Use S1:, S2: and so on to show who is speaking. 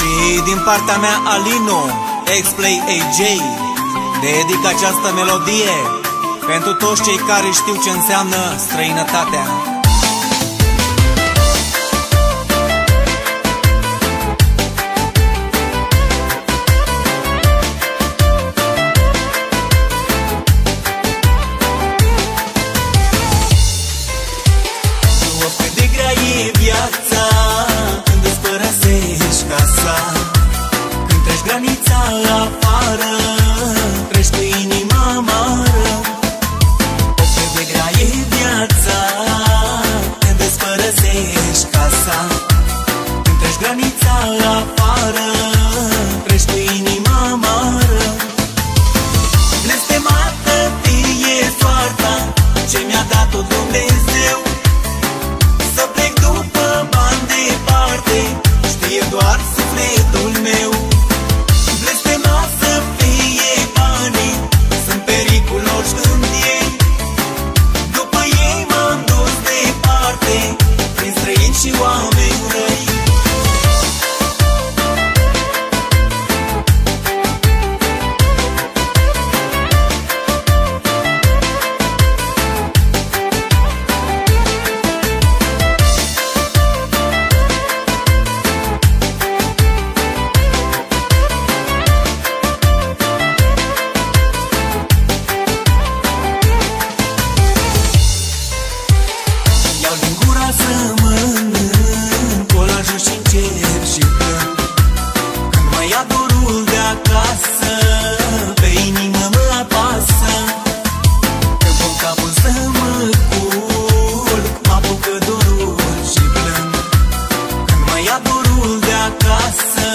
S1: Și din partea mea Alino, X-Play AJ, dedic această melodie pentru toți cei care știu ce înseamnă străinătatea. Oricât de grea e viața când îți părăsești casa, când treci granița afară, treci cu inima amară. Oricât de grea e viața când îți părăsești casa, când treci granița afară, treci cu inima amară. Blestemată fie soarta ce mi-a dat-o Dumnezeu, să plec după bani departe, știe doar sufletul meu. Blestemat să fie banii, sunt periculoși când ei, după ei m-am dus departe, prin străini și oameni răi. Iau din gura să mănânc colajul și încep și plâng. Când mă ia dorul de acasă, pe inimă mă apasă. Când pun capul să mă culc, mă apucă dorul și plâng. Când mă ia dorul de acasă,